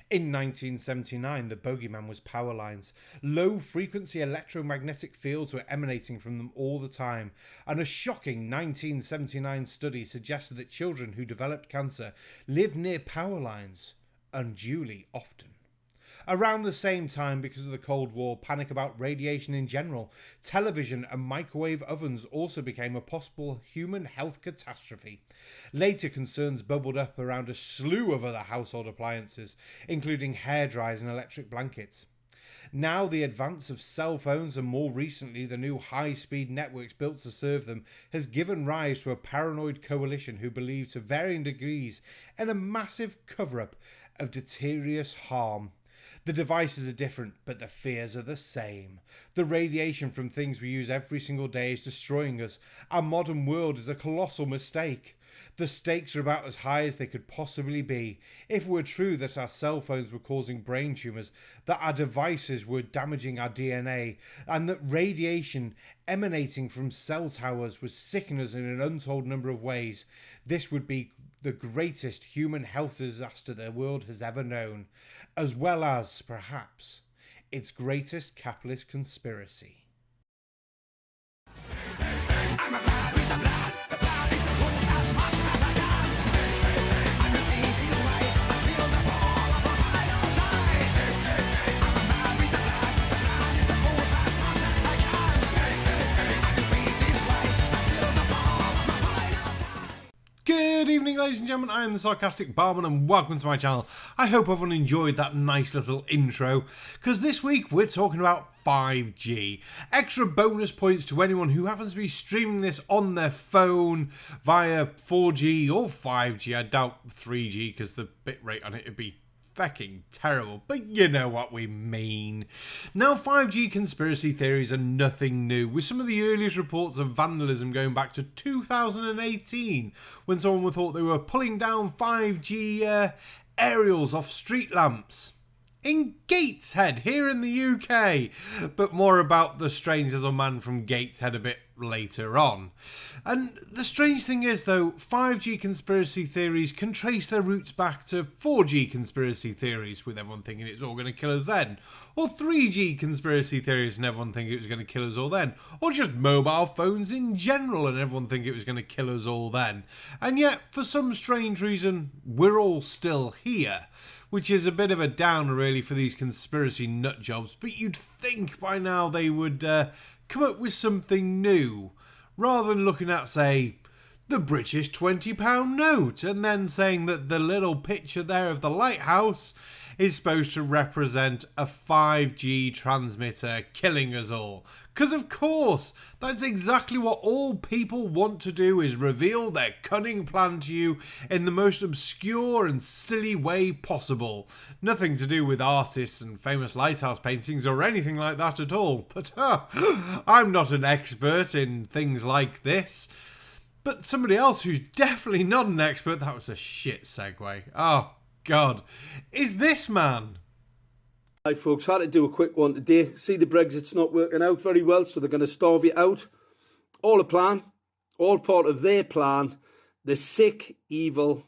In 1979, the bogeyman was power lines. Low-frequency electromagnetic fields were emanating from them all the time, and a shocking 1979 study suggested that children who developed cancer lived near power lines unduly often. Around the same time, because of the Cold War, panic about radiation in general, television and microwave ovens also became a possible human health catastrophe. Later, concerns bubbled up around a slew of other household appliances, including hairdryers and electric blankets. Now, the advance of cell phones and more recently the new high-speed networks built to serve them has given rise to a paranoid coalition who believe to varying degrees in a massive cover-up of deleterious harm. The devices are different, but the fears are the same. The radiation from things we use every single day is destroying us. Our modern world is a colossal mistake. The stakes are about as high as they could possibly be. If it were true that our cell phones were causing brain tumours, that our devices were damaging our DNA, and that radiation emanating from cell towers was sickening us in an untold number of ways, this would be the greatest human health disaster the world has ever known, as well as, perhaps, its greatest capitalist conspiracy. Good evening, ladies and gentlemen, I am the Sarcastic Barman and welcome to my channel. I hope everyone enjoyed that nice little intro, because this week we're talking about 5G. Extra bonus points to anyone who happens to be streaming this on their phone via 4G or 5G. I doubt 3G because the bitrate on it would be fucking terrible, but you know what we mean. Now, 5G conspiracy theories are nothing new, with some of the earliest reports of vandalism going back to 2018, when someone thought they were pulling down 5G aerials off street lamps in Gateshead, here in the UK, but more about the strange little man from Gateshead a bit later on. And the strange thing is, though, 5G conspiracy theories can trace their roots back to 4G conspiracy theories, with everyone thinking it's all going to kill us then, or 3G conspiracy theories and everyone thinking it was going to kill us all then, or just mobile phones in general and everyone thinking it was going to kill us all then. And yet, for some strange reason, we're all still here, which is a bit of a downer really for these conspiracy nut jobs, but you'd think by now they would come up with something new, rather than looking at, say, the British £20 note, and then saying that the little picture there of the lighthouse is supposed to represent a 5G transmitter killing us all. Because of course, that's exactly what all people want to do, is reveal their cunning plan to you in the most obscure and silly way possible. Nothing to do with artists and famous lighthouse paintings or anything like that at all. But I'm not an expert in things like this. But somebody else who's definitely not an expert, that was a shit segue. Oh, God, is this man? Hi folks, had to do a quick one today. See, the Brexit's not working out very well, so they're going to starve you out. All a plan, all part of their plan. The sick, evil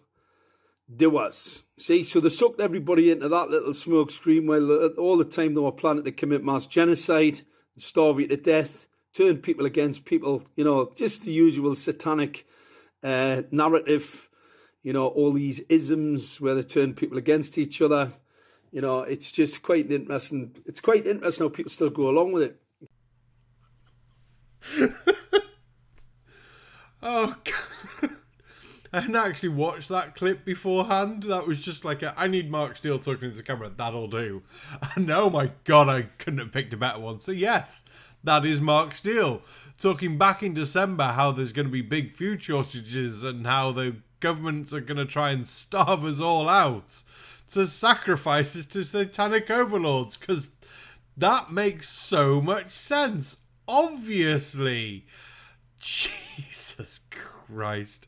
doers. See, so they sucked everybody into that little smoke screen while all the time they were planning to commit mass genocide, starve you to death, turn people against people, you know, just the usual satanic narrative, you know, all these isms where they turn people against each other. You know, it's just quite interesting. It's quite interesting how people still go along with it. Oh, God. I hadn't actually watched that clip beforehand. That was just like I need Mark Steele talking into the camera. That'll do. And oh my God, I couldn't have picked a better one. So yes, that is Mark Steele talking back in December how there's going to be big food shortages and how the governments are going to try and starve us all out to sacrifices to satanic overlords, because that makes so much sense, obviously. Jesus Christ.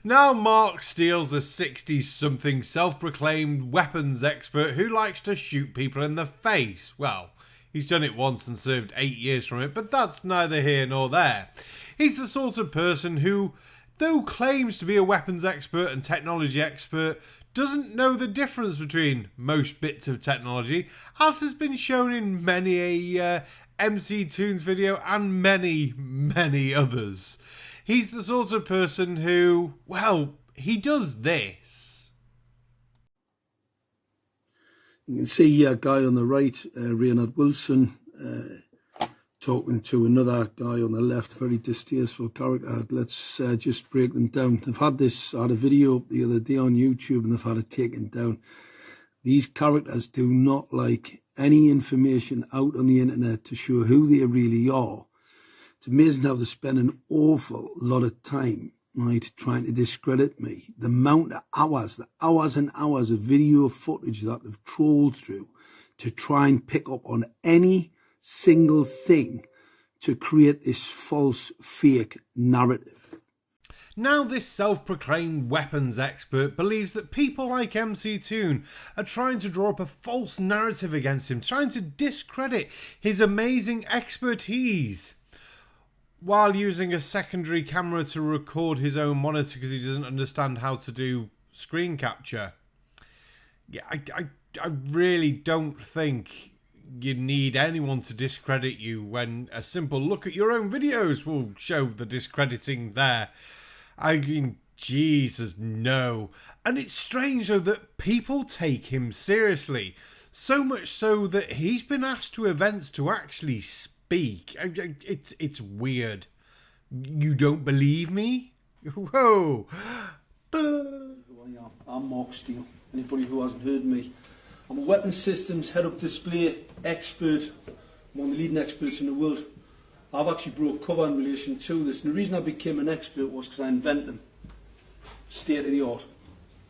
Now Mark Steele's a 60-something self-proclaimed weapons expert who likes to shoot people in the face. Well, he's done it once and served 8 years from it, but that's neither here nor there. He's the sort of person who, though claims to be a weapons expert and technology expert, doesn't know the difference between most bits of technology, as has been shown in many a MC Toons video and many, many others. He's the sort of person who, well, he does this. You can see a guy on the right, Reynard Wilson, talking to another guy on the left, very distasteful character. Let's just break them down. They've had a video up the other day on YouTube and they've had it taken down. These characters do not like any information out on the internet to show who they really are. It's amazing how they spend an awful lot of time, right, trying to discredit me. The amount of hours, the hours and hours of video footage that they've trolled through to try and pick up on any single thing to create this false, fake narrative. Now this self-proclaimed weapons expert believes that people like MC Toon are trying to draw up a false narrative against him, trying to discredit his amazing expertise, while using a secondary camera to record his own monitor because he doesn't understand how to do screen capture. Yeah, I really don't think you need anyone to discredit you when a simple look at your own videos will show the discrediting there. I mean, Jesus, no. And it's strange, though, that people take him seriously. So much so that he's been asked to events to actually speak. It's weird. You don't believe me? Whoa. I'm Mark Steele. Anybody who hasn't heard me, I'm a weapons systems head-up display expert. I'm one of the leading experts in the world. I've actually brought cover in relation to this, and the reason I became an expert was because I invented them. State of the art.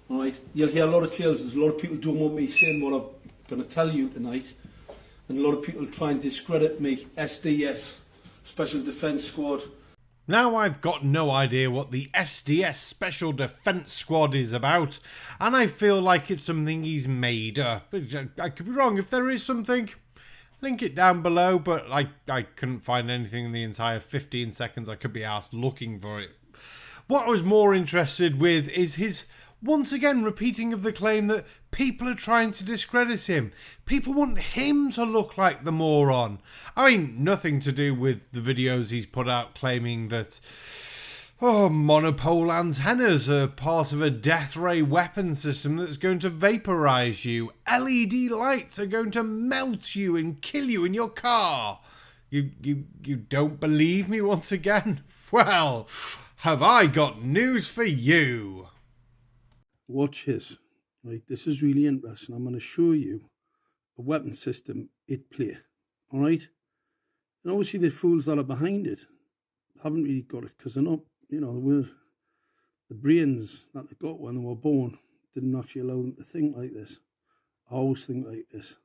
Alright? You'll hear a lot of tales. There's a lot of people don't want me saying what I'm going to tell you tonight, and a lot of people try and discredit me. SDS, Special Defence Squad. Now I've got no idea what the SDS Special Defence Squad is about, and I feel like it's something he's made up. I could be wrong. If there is something, link it down below, but I couldn't find anything in the entire 15 seconds I could be asked looking for it. What I was more interested with is his once again repeating of the claim that people are trying to discredit him. People want him to look like the moron. I mean, nothing to do with the videos he's put out claiming that monopole antennas are part of a death ray weapon system that's going to vaporize you. LED lights are going to melt you and kill you in your car. You don't believe me once again? Well, have I got news for you. Watch this. Right, this is really interesting. I'm going to show you a weapon system it play. All right? And obviously the fools that are behind it haven't really got it because they're not, the brains that they got when they were born didn't actually allow them to think like this. I always think like this.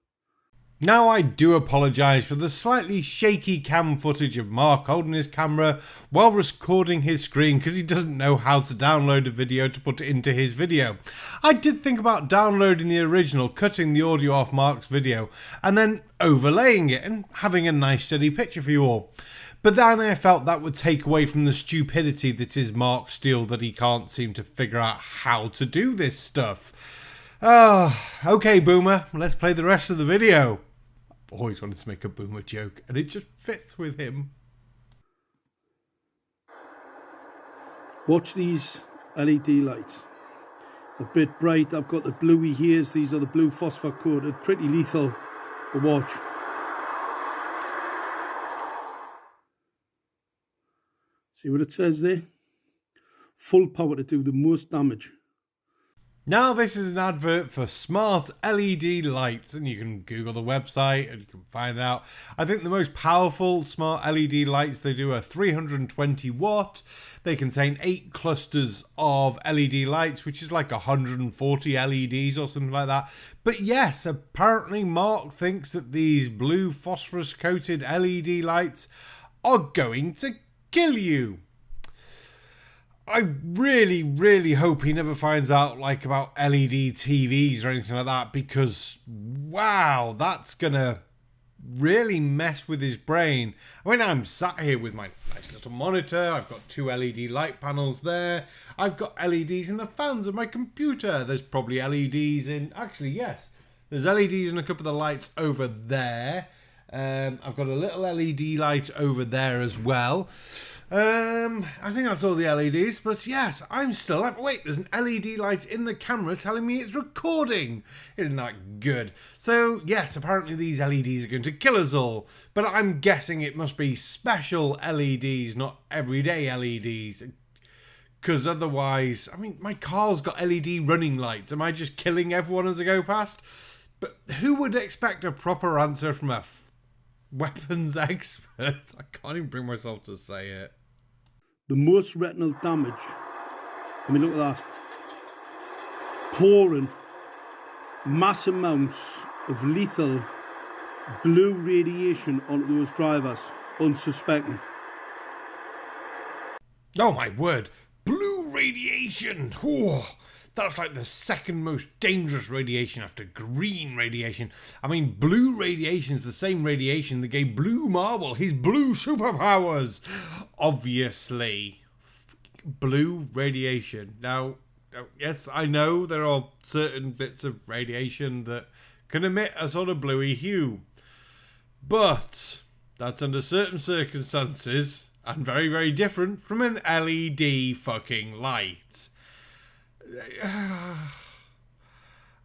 Now I do apologise for the slightly shaky cam footage of Mark holding his camera while recording his screen because he doesn't know how to download a video to put it into his video. I did think about downloading the original, cutting the audio off Mark's video and then overlaying it and having a nice steady picture for you all. But then I felt that would take away from the stupidity that is Mark Steele, that he can't seem to figure out how to do this stuff. Okay, Boomer, let's play the rest of the video. I've always wanted to make a Boomer joke, and it just fits with him. Watch these LED lights. A bit bright. I've got the bluey hairs. These are the blue phosphor coated. Pretty lethal. But watch. See what it says there? Full power to do the most damage. Now this is an advert for smart LED lights, and you can Google the website and you can find out. I think the most powerful smart LED lights they do are 320 watt. They contain 8 clusters of LED lights, which is like 140 LEDs or something like that. But yes, apparently Mark thinks that these blue phosphorus coated LED lights are going to kill you. I really, really hope he never finds out about LED TVs or anything like that, because wow, that's gonna really mess with his brain. I mean, I'm sat here with my nice little monitor. I've got 2 LED light panels there. I've got LEDs in the fans of my computer. There's probably LEDs in... Actually, yes. There's LEDs in a couple of the lights over there. I've got a little LED light over there as well. I think that's all the LEDs, but yes, I'm still... Wait, there's an LED light in the camera telling me it's recording. Isn't that good? So, yes, apparently these LEDs are going to kill us all, but I'm guessing it must be special LEDs, not everyday LEDs, because otherwise, I mean, my car's got LED running lights. Am I just killing everyone as I go past? But who would expect a proper answer from a weapons expert? I can't even bring myself to say it. The most retinal damage. I mean, look at that. Pouring mass amounts of lethal blue radiation onto those drivers, unsuspecting. Oh my word. Blue radiation. Oh, that's like the second most dangerous radiation after green radiation. I mean, blue radiation is the same radiation that gave Blue Marble his blue superpowers. Obviously. Blue radiation. Now, yes, I know there are certain bits of radiation that can emit a sort of bluey hue. But that's under certain circumstances and very, very different from an LED fucking light.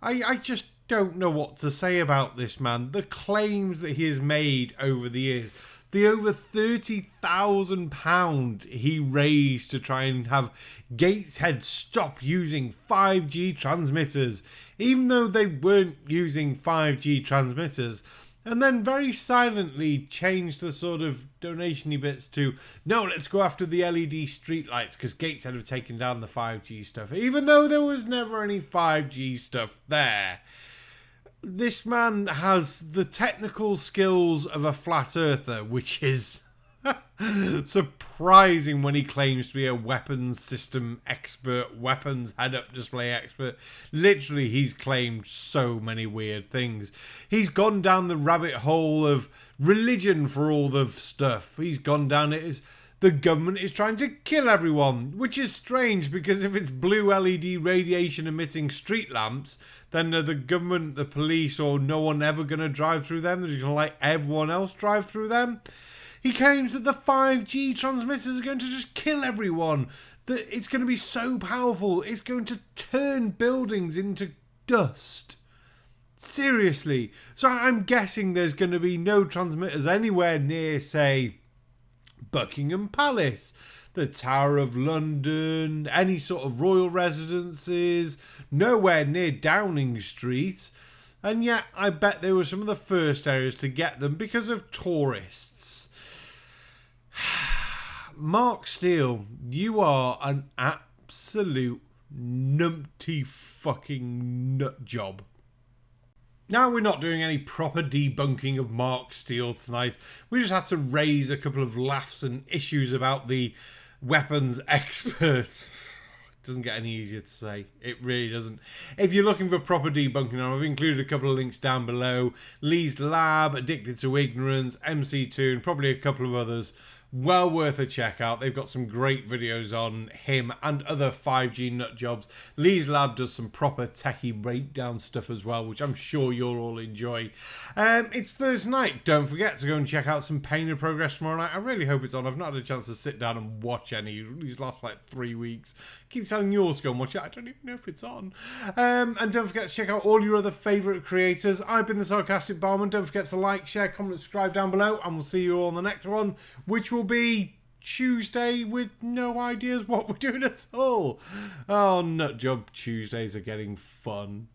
I just don't know what to say about this man. The claims that he has made over the years, the over £30,000 he raised to try and have Gateshead stop using 5G transmitters, even though they weren't using 5G transmitters, and then very silently changed the sort of donation-y bits to, no, let's go after the LED streetlights because Gateshead have taken down the 5G stuff, even though there was never any 5G stuff there. This man has the technical skills of a flat earther, which is surprising when he claims to be a weapons system expert, weapons head-up display expert. Literally, he's claimed so many weird things. He's gone down the rabbit hole of religion for all the stuff. He's gone down it as the government is trying to kill everyone, which is strange because if it's blue LED radiation emitting street lamps, then are the government, the police, or no one ever going to drive through them? They're just going to let everyone else drive through them? He claims that the 5G transmitters are going to just kill everyone. That it's going to be so powerful, it's going to turn buildings into dust. Seriously. So I'm guessing there's going to be no transmitters anywhere near, say, Buckingham Palace, the Tower of London, any sort of royal residences, nowhere near Downing Street. And yet, I bet they were some of the first areas to get them because of tourists. Mark Steele, you are an absolute numpty fucking nut job. Now, we're not doing any proper debunking of Mark Steele tonight. We just had to raise a couple of laughs and issues about the weapons expert. It doesn't get any easier to say. It really doesn't. If you're looking for proper debunking, I've included a couple of links down below. Lee's Lab, Addicted to Ignorance, MC2, and probably a couple of others. Well worth a check out. They've got some great videos on him and other 5G nut jobs. Lee's Lab does some proper techie breakdown stuff as well, which I'm sure you'll all enjoy. It's Thursday night. Don't forget to go and check out some Pain and Progress tomorrow night. I really hope it's on. I've not had a chance to sit down and watch any these last like 3 weeks. Keep telling you all to go and watch it. I don't even know if it's on. And don't forget to check out all your other favourite creators. I've been the Sarcastic Barman. Don't forget to like, share, comment, subscribe down below, and we'll see you all on the next one, which will be Tuesday with no ideas what we're doing at all. Oh, Nutjob Tuesdays are getting fun.